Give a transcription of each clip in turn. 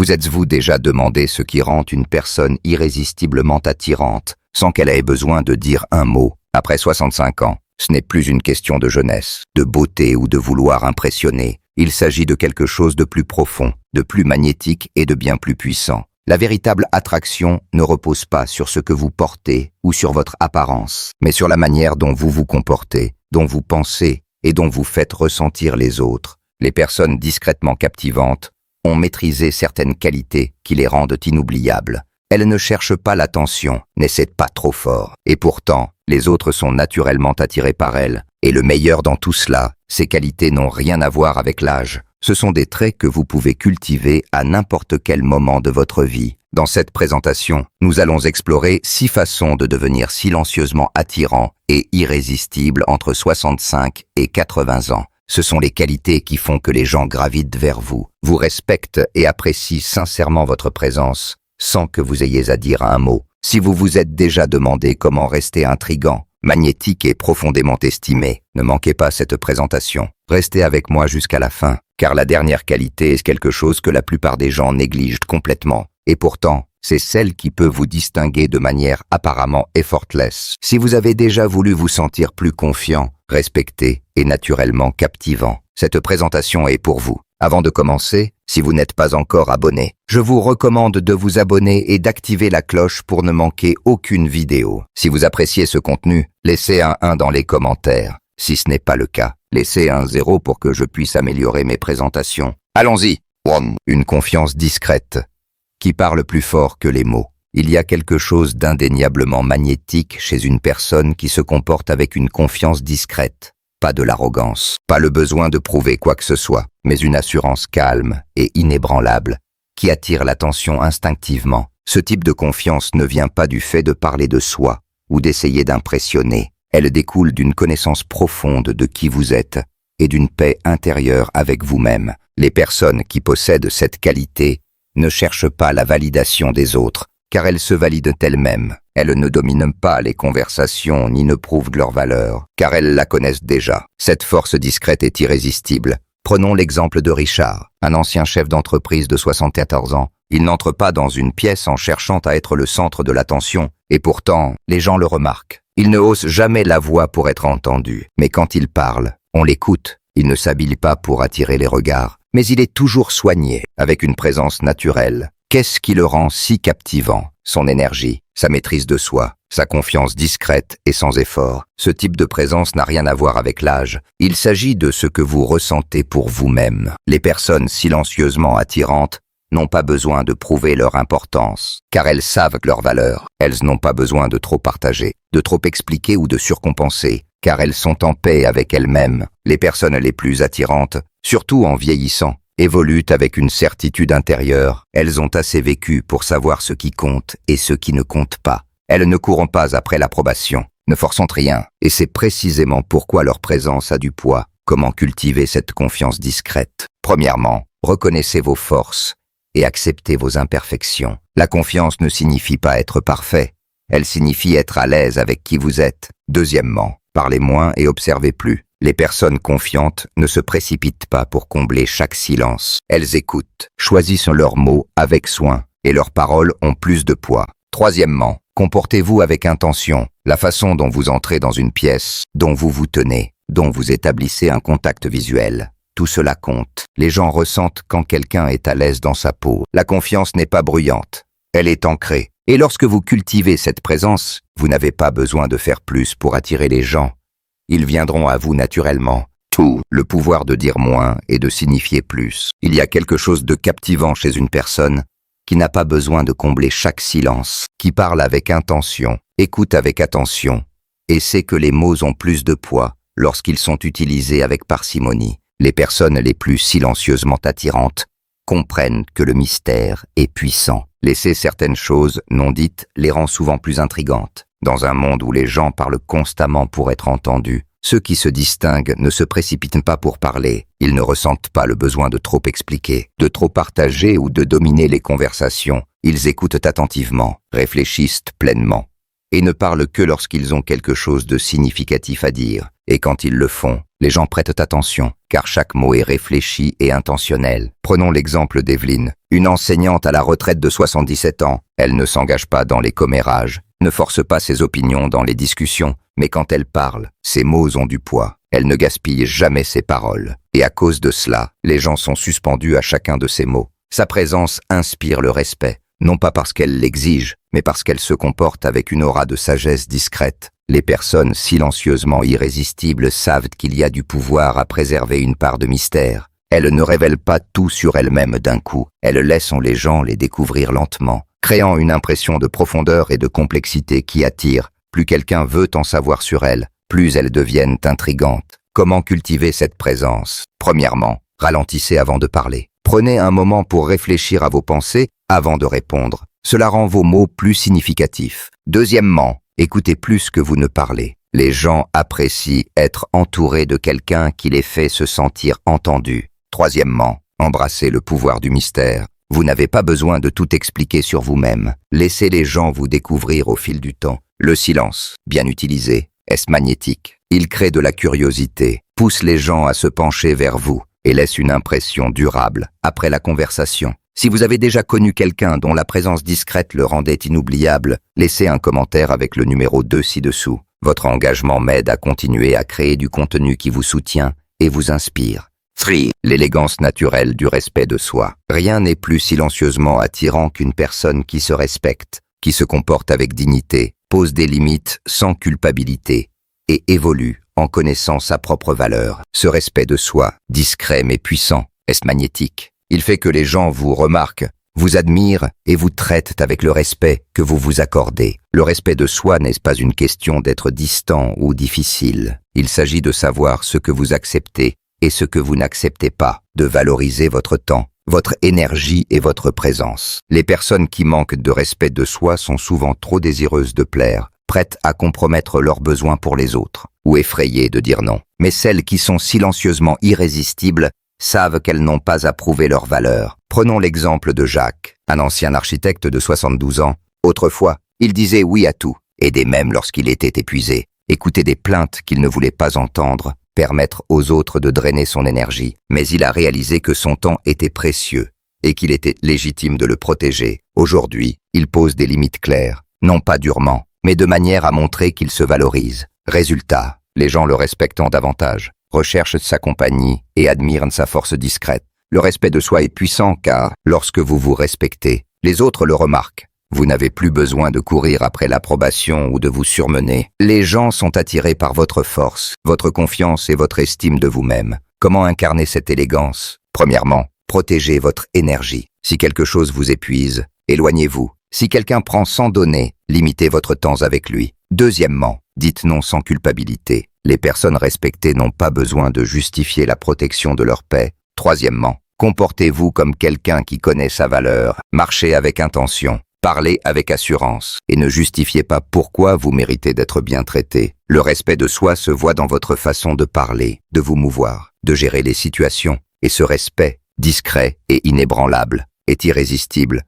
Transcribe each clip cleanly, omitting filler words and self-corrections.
Vous êtes-vous déjà demandé ce qui rend une personne irrésistiblement attirante, sans qu'elle ait besoin de dire un mot? Après 65 ans, ce n'est plus une question de jeunesse, de beauté ou de vouloir impressionner. Il s'agit de quelque chose de plus profond, de plus magnétique et de bien plus puissant. La véritable attraction ne repose pas sur ce que vous portez ou sur votre apparence, mais sur la manière dont vous vous comportez, dont vous pensez et dont vous faites ressentir les autres. Les personnes discrètement captivantes ont maîtrisé certaines qualités qui les rendent inoubliables. Elles ne cherchent pas l'attention, n'essaient pas trop fort. Et pourtant, les autres sont naturellement attirés par elles. Et le meilleur dans tout cela, ces qualités n'ont rien à voir avec l'âge. Ce sont des traits que vous pouvez cultiver à n'importe quel moment de votre vie. Dans cette présentation, nous allons explorer 6 façons de devenir silencieusement attirant et irrésistible entre 65 et 80 ans. Ce sont les qualités qui font que les gens gravitent vers vous, vous respectent et apprécient sincèrement votre présence, sans que vous ayez à dire un mot. Si vous vous êtes déjà demandé comment rester intrigant, magnétique et profondément estimé, ne manquez pas cette présentation. Restez avec moi jusqu'à la fin, car la dernière qualité est quelque chose que la plupart des gens négligent complètement. Et pourtant, c'est celle qui peut vous distinguer de manière apparemment effortless. Si vous avez déjà voulu vous sentir plus confiant, respecté et naturellement captivant, cette présentation est pour vous. Avant de commencer, si vous n'êtes pas encore abonné, je vous recommande de vous abonner et d'activer la cloche pour ne manquer aucune vidéo. Si vous appréciez ce contenu, laissez un 1 dans les commentaires. Si ce n'est pas le cas, laissez un 0 pour que je puisse améliorer mes présentations. Allons-y. Une confiance discrète, qui parle plus fort que les mots. Il y a quelque chose d'indéniablement magnétique chez une personne qui se comporte avec une confiance discrète. Pas de l'arrogance, pas le besoin de prouver quoi que ce soit, mais une assurance calme et inébranlable, qui attire l'attention instinctivement. Ce type de confiance ne vient pas du fait de parler de soi ou d'essayer d'impressionner. Elle découle d'une connaissance profonde de qui vous êtes et d'une paix intérieure avec vous-même. Les personnes qui possèdent cette qualité ne cherchent pas la validation des autres, car elles se valident elles-mêmes. Elles ne dominent pas les conversations ni ne prouvent leur valeur, car elles la connaissent déjà. Cette force discrète est irrésistible. Prenons l'exemple de Richard, un ancien chef d'entreprise de 74 ans. Il n'entre pas dans une pièce en cherchant à être le centre de l'attention, et pourtant, les gens le remarquent. Il ne hausse jamais la voix pour être entendu, mais quand il parle, on l'écoute. Il ne s'habille pas pour attirer les regards, mais il est toujours soigné, avec une présence naturelle. Qu'est-ce qui le rend si captivant? Son énergie, sa maîtrise de soi, sa confiance discrète et sans effort. Ce type de présence n'a rien à voir avec l'âge. Il s'agit de ce que vous ressentez pour vous-même. Les personnes silencieusement attirantes n'ont pas besoin de prouver leur importance, car elles savent leur valeur. Elles n'ont pas besoin de trop partager, de trop expliquer ou de surcompenser, car elles sont en paix avec elles-mêmes. Les personnes les plus attirantes, surtout en vieillissant, évoluent avec une certitude intérieure. Elles ont assez vécu pour savoir ce qui compte et ce qui ne compte pas. Elles ne courent pas après l'approbation, ne forçant rien, et c'est précisément pourquoi leur présence a du poids. Comment cultiver cette confiance discrète? Premièrement, reconnaissez vos forces et acceptez vos imperfections. La confiance ne signifie pas être parfait, elle signifie être à l'aise avec qui vous êtes. Deuxièmement, parlez moins et observez plus. Les personnes confiantes ne se précipitent pas pour combler chaque silence. Elles écoutent, choisissent leurs mots avec soin, et leurs paroles ont plus de poids. Troisièmement, comportez-vous avec intention. La façon dont vous entrez dans une pièce, dont vous vous tenez, dont vous établissez un contact visuel, tout cela compte. Les gens ressentent quand quelqu'un est à l'aise dans sa peau. La confiance n'est pas bruyante, elle est ancrée. Et lorsque vous cultivez cette présence, vous n'avez pas besoin de faire plus pour attirer les gens. Ils viendront à vous naturellement. Tout, le pouvoir de dire moins et de signifier plus. Il y a quelque chose de captivant chez une personne qui n'a pas besoin de combler chaque silence, qui parle avec intention, écoute avec attention, et sait que les mots ont plus de poids lorsqu'ils sont utilisés avec parcimonie. Les personnes les plus silencieusement attirantes comprennent que le mystère est puissant. Laisser certaines choses non dites les rend souvent plus intrigantes. Dans un monde où les gens parlent constamment pour être entendus, ceux qui se distinguent ne se précipitent pas pour parler. Ils ne ressentent pas le besoin de trop expliquer, de trop partager ou de dominer les conversations. Ils écoutent attentivement, réfléchissent pleinement, et ne parlent que lorsqu'ils ont quelque chose de significatif à dire. Et quand ils le font, les gens prêtent attention, car chaque mot est réfléchi et intentionnel. Prenons l'exemple d'Evelyne, Une enseignante à la retraite de 77 ans. Elle ne s'engage pas dans les commérages, ne force pas ses opinions dans les discussions, mais quand elle parle, ses mots ont du poids. Elle ne gaspille jamais ses paroles. Et à cause de cela, les gens sont suspendus à chacun de ses mots. Sa présence inspire le respect, non pas parce qu'elle l'exige, mais parce qu'elle se comporte avec une aura de sagesse discrète. Les personnes silencieusement irrésistibles savent qu'il y a du pouvoir à préserver une part de mystère. Elles ne révèlent pas tout sur elles-mêmes d'un coup. Elles laissent les gens les découvrir lentement, créant une impression de profondeur et de complexité qui attire. Plus quelqu'un veut en savoir sur elles, plus elles deviennent intrigantes. Comment cultiver cette présence? Premièrement, ralentissez avant de parler. Prenez un moment pour réfléchir à vos pensées avant de répondre. Cela rend vos mots plus significatifs. Deuxièmement, écoutez plus que vous ne parlez. Les gens apprécient être entourés de quelqu'un qui les fait se sentir entendus. Troisièmement, embrassez le pouvoir du mystère. Vous n'avez pas besoin de tout expliquer sur vous-même. Laissez les gens vous découvrir au fil du temps. Le silence, bien utilisé, est magnétique. Il crée de la curiosité, pousse les gens à se pencher vers vous et laisse une impression durable après la conversation. Si vous avez déjà connu quelqu'un dont la présence discrète le rendait inoubliable, laissez un commentaire avec le numéro 2 ci-dessous. Votre engagement m'aide à continuer à créer du contenu qui vous soutient et vous inspire. 3. L'élégance naturelle du respect de soi. Rien n'est plus silencieusement attirant qu'une personne qui se respecte, qui se comporte avec dignité, pose des limites sans culpabilité et évolue en connaissant sa propre valeur. Ce respect de soi, discret mais puissant, est magnétique. Il fait que les gens vous remarquent, vous admirent et vous traitent avec le respect que vous vous accordez. Le respect de soi n'est pas une question d'être distant ou difficile. Il s'agit de savoir ce que vous acceptez et ce que vous n'acceptez pas, de valoriser votre temps, votre énergie et votre présence. Les personnes qui manquent de respect de soi sont souvent trop désireuses de plaire, prêtes à compromettre leurs besoins pour les autres, ou effrayées de dire non. Mais celles qui sont silencieusement irrésistibles savent qu'elles n'ont pas à prouver leur valeur. Prenons l'exemple de Jacques, un ancien architecte de 72 ans. Autrefois, il disait oui à tout, aidait même lorsqu'il était épuisé, écoutait des plaintes qu'il ne voulait pas entendre, permettre aux autres de drainer son énergie. Mais il a réalisé que son temps était précieux et qu'il était légitime de le protéger. Aujourd'hui, il pose des limites claires, non pas durement, mais de manière à montrer qu'il se valorise. Résultat, les gens le respectant davantage, recherchent sa compagnie et admirent sa force discrète. Le respect de soi est puissant car, lorsque vous vous respectez, les autres le remarquent. Vous n'avez plus besoin de courir après l'approbation ou de vous surmener. Les gens sont attirés par votre force, votre confiance et votre estime de vous-même. Comment incarner cette élégance? Premièrement, protégez votre énergie. Si quelque chose vous épuise, éloignez-vous. Si quelqu'un prend sans donner, limitez votre temps avec lui. Deuxièmement, dites non sans culpabilité. Les personnes respectées n'ont pas besoin de justifier la protection de leur paix. Troisièmement, comportez-vous comme quelqu'un qui connaît sa valeur. Marchez avec intention. Parlez avec assurance et ne justifiez pas pourquoi vous méritez d'être bien traité. Le respect de soi se voit dans votre façon de parler, de vous mouvoir, de gérer les situations. Et ce respect, discret et inébranlable, est irrésistible.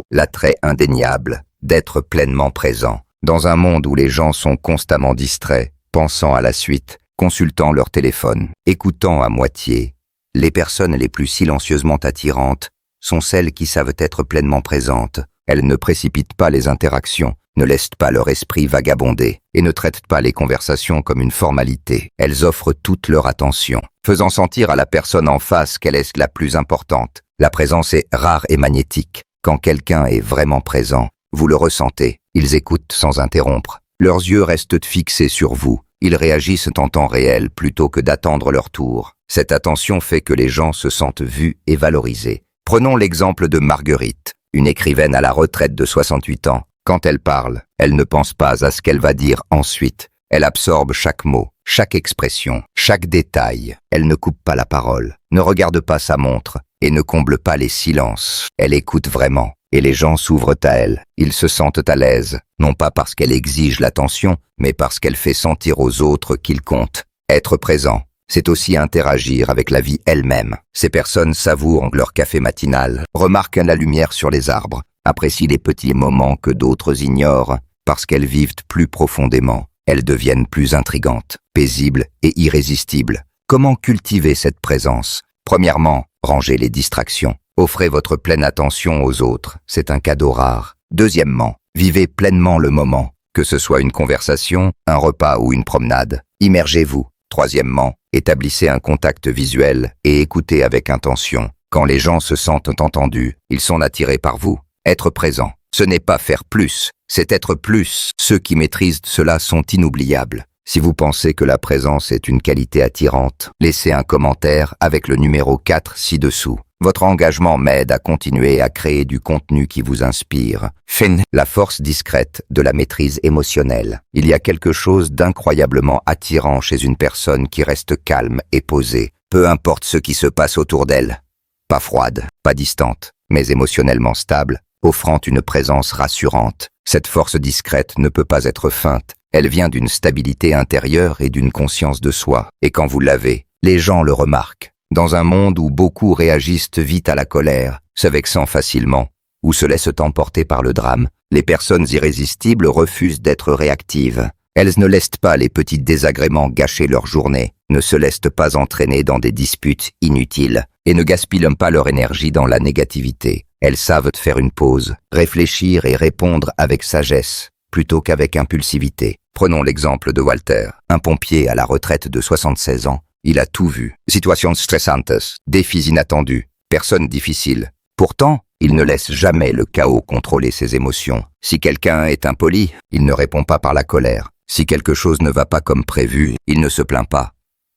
L'attrait indéniable d'être pleinement présent. Dans un monde où les gens sont constamment distraits, pensant à la suite, consultant leur téléphone, écoutant à moitié, les personnes les plus silencieusement attirantes sont celles qui savent être pleinement présentes. Elles ne précipitent pas les interactions, ne laissent pas leur esprit vagabonder et ne traitent pas les conversations comme une formalité. Elles offrent toute leur attention, faisant sentir à la personne en face qu'elle est la plus importante. La présence est rare et magnétique. Quand quelqu'un est vraiment présent, vous le ressentez. Ils écoutent sans interrompre. Leurs yeux restent fixés sur vous. Ils réagissent en temps réel plutôt que d'attendre leur tour. Cette attention fait que les gens se sentent vus et valorisés. Prenons l'exemple de Marguerite, une écrivaine à la retraite de 68 ans. Quand elle parle, elle ne pense pas à ce qu'elle va dire ensuite. Elle absorbe chaque mot, chaque expression, chaque détail. Elle ne coupe pas la parole, ne regarde pas sa montre et ne comble pas les silences. Elle écoute vraiment et les gens s'ouvrent à elle. Ils se sentent à l'aise, non pas parce qu'elle exige l'attention, mais parce qu'elle fait sentir aux autres qu'ils comptent. Être présent, c'est aussi interagir avec la vie elle-même. Ces personnes savourent leur café matinal, remarquent la lumière sur les arbres, apprécient les petits moments que d'autres ignorent, parce qu'elles vivent plus profondément. Elles deviennent plus intrigantes, paisibles et irrésistibles. Comment cultiver cette présence? Premièrement, rangez les distractions. Offrez votre pleine attention aux autres, c'est un cadeau rare. Deuxièmement, vivez pleinement le moment, que ce soit une conversation, un repas ou une promenade. Immergez-vous. Troisièmement, établissez un contact visuel et écoutez avec intention. Quand les gens se sentent entendus, ils sont attirés par vous. Être présent, ce n'est pas faire plus, c'est être plus. Ceux qui maîtrisent cela sont inoubliables. Si vous pensez que la présence est une qualité attirante, laissez un commentaire avec le numéro 4 ci-dessous. Votre engagement m'aide à continuer à créer du contenu qui vous inspire. Fin. La force discrète de la maîtrise émotionnelle. Il y a quelque chose d'incroyablement attirant chez une personne qui reste calme et posée, peu importe ce qui se passe autour d'elle. Pas froide, pas distante, mais émotionnellement stable, offrant une présence rassurante. Cette force discrète ne peut pas être feinte. Elle vient d'une stabilité intérieure et d'une conscience de soi. Et quand vous l'avez, les gens le remarquent. Dans un monde où beaucoup réagissent vite à la colère, se vexant facilement, ou se laissent emporter par le drame, les personnes irrésistibles refusent d'être réactives. Elles ne laissent pas les petits désagréments gâcher leur journée, ne se laissent pas entraîner dans des disputes inutiles, et ne gaspillent pas leur énergie dans la négativité. Elles savent faire une pause, réfléchir et répondre avec sagesse, plutôt qu'avec impulsivité. Prenons l'exemple de Walter, un pompier à la retraite de 76 ans. Il a tout vu. Situations stressantes, défis inattendus, personnes difficiles. Pourtant, il ne laisse jamais le chaos contrôler ses émotions. Si quelqu'un est impoli, il ne répond pas par la colère. Si quelque chose ne va pas comme prévu, il ne se plaint pas.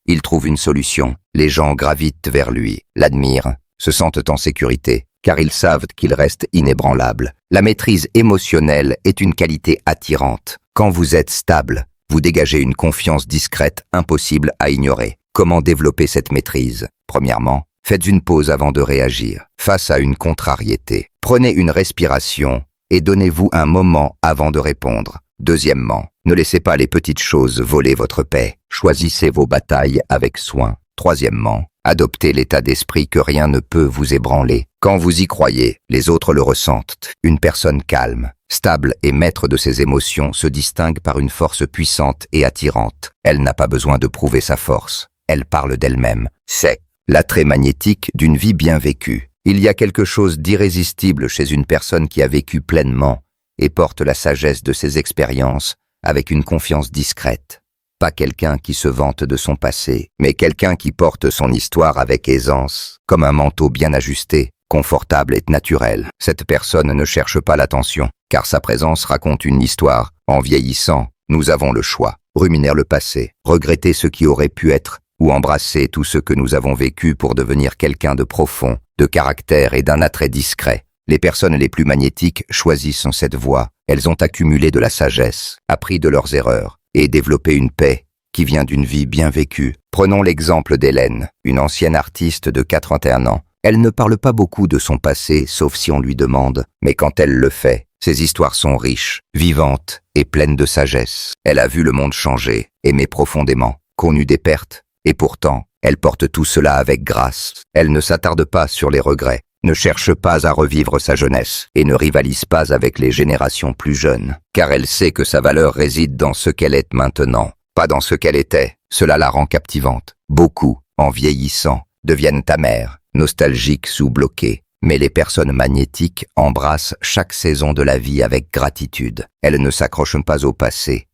Il trouve une solution. Les gens gravitent vers lui, l'admirent, se sentent en sécurité, car ils savent qu'il reste inébranlable. La maîtrise émotionnelle est une qualité attirante. Quand vous êtes stable, vous dégagez une confiance discrète impossible à ignorer. Comment développer cette maîtrise? Premièrement, faites une pause avant de réagir. Face à une contrariété, prenez une respiration et donnez-vous un moment avant de répondre. Deuxièmement, ne laissez pas les petites choses voler votre paix. Choisissez vos batailles avec soin. Troisièmement, adoptez l'état d'esprit que rien ne peut vous ébranler. Quand vous y croyez, les autres le ressentent. Une personne calme, stable et maître de ses émotions se distingue par une force puissante et attirante. Elle n'a pas besoin de prouver sa force. Elle parle d'elle-même. C'est l'attrait magnétique d'une vie bien vécue. Il y a quelque chose d'irrésistible chez une personne qui a vécu pleinement et porte la sagesse de ses expériences avec une confiance discrète. Pas quelqu'un qui se vante de son passé, mais quelqu'un qui porte son histoire avec aisance, comme un manteau bien ajusté, confortable et naturel. Cette personne ne cherche pas l'attention, car sa présence raconte une histoire. En vieillissant, nous avons le choix. Ruminer le passé, regretter ce qui aurait pu être, ou embrasser tout ce que nous avons vécu pour devenir quelqu'un de profond, de caractère et d'un attrait discret. Les personnes les plus magnétiques choisissent cette voie. Elles ont accumulé de la sagesse, appris de leurs erreurs, et développé une paix qui vient d'une vie bien vécue. Prenons l'exemple d'Hélène, une ancienne artiste de 81 ans. Elle ne parle pas beaucoup de son passé, sauf si on lui demande, mais quand elle le fait, ses histoires sont riches, vivantes et pleines de sagesse. Elle a vu le monde changer, aimé profondément, connu des pertes, et pourtant, elle porte tout cela avec grâce. Elle ne s'attarde pas sur les regrets, ne cherche pas à revivre sa jeunesse, et ne rivalise pas avec les générations plus jeunes, car elle sait que sa valeur réside dans ce qu'elle est maintenant, pas dans ce qu'elle était. Cela la rend captivante. Beaucoup, en vieillissant, deviennent amères, nostalgiques ou bloquées. Mais les personnes magnétiques embrassent chaque saison de la vie avec gratitude. Elles ne s'accrochent pas au passé.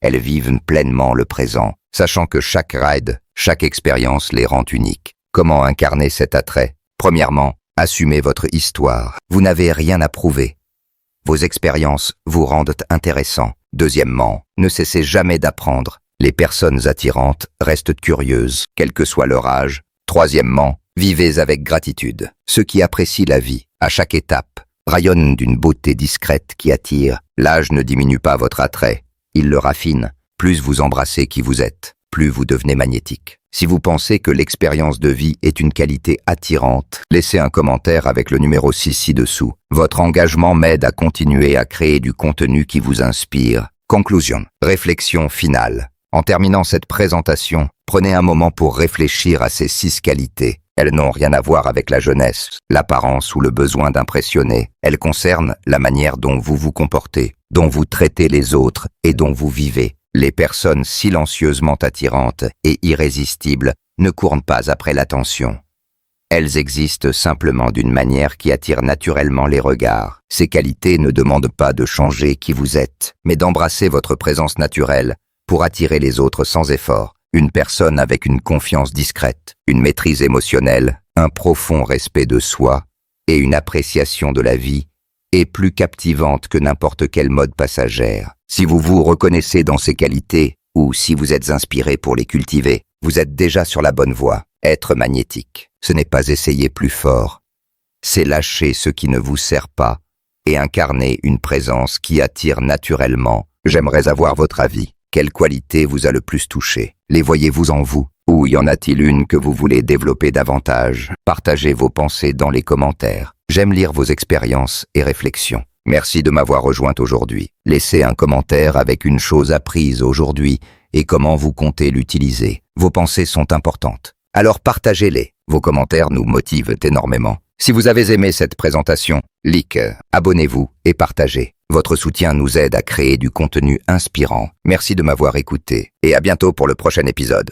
Elles vivent pleinement le présent, sachant que chaque ride, chaque expérience les rend uniques. Comment incarner cet attrait? Premièrement, assumez votre histoire. Vous n'avez rien à prouver. Vos expériences vous rendent intéressant. Deuxièmement, ne cessez jamais d'apprendre. Les personnes attirantes restent curieuses, quel que soit leur âge. Troisièmement, vivez avec gratitude. Ceux qui apprécient la vie, à chaque étape, rayonnent d'une beauté discrète qui attire. L'âge ne diminue pas votre attrait, il le raffine. Plus vous embrassez qui vous êtes, plus vous devenez magnétique. Si vous pensez que l'expérience de vie est une qualité attirante, laissez un commentaire avec le numéro 6 ci-dessous. Votre engagement m'aide à continuer à créer du contenu qui vous inspire. Conclusion. Réflexion finale. En terminant cette présentation, prenez un moment pour réfléchir à ces 6 qualités. Elles n'ont rien à voir avec la jeunesse, l'apparence ou le besoin d'impressionner. Elles concernent la manière dont vous vous comportez, dont vous traitez les autres et dont vous vivez. Les personnes silencieusement attirantes et irrésistibles ne courent pas après l'attention. Elles existent simplement d'une manière qui attire naturellement les regards. Ces qualités ne demandent pas de changer qui vous êtes, mais d'embrasser votre présence naturelle pour attirer les autres sans effort. Une personne avec une confiance discrète, une maîtrise émotionnelle, un profond respect de soi et une appréciation de la vie est plus captivante que n'importe quelle mode passagère. Si vous vous reconnaissez dans ces qualités, ou si vous êtes inspiré pour les cultiver, vous êtes déjà sur la bonne voie. Être magnétique, ce n'est pas essayer plus fort, c'est lâcher ce qui ne vous sert pas et incarner une présence qui attire naturellement. J'aimerais avoir votre avis. Quelle qualité vous a le plus touché? Les voyez-vous en vous? Ou y en a-t-il une que vous voulez développer davantage? Partagez vos pensées dans les commentaires. J'aime lire vos expériences et réflexions. Merci de m'avoir rejoint aujourd'hui. Laissez un commentaire avec une chose apprise aujourd'hui et comment vous comptez l'utiliser. Vos pensées sont importantes. Alors partagez-les. Vos commentaires nous motivent énormément. Si vous avez aimé cette présentation, abonnez-vous et partagez. Votre soutien nous aide à créer du contenu inspirant. Merci de m'avoir écouté et à bientôt pour le prochain épisode.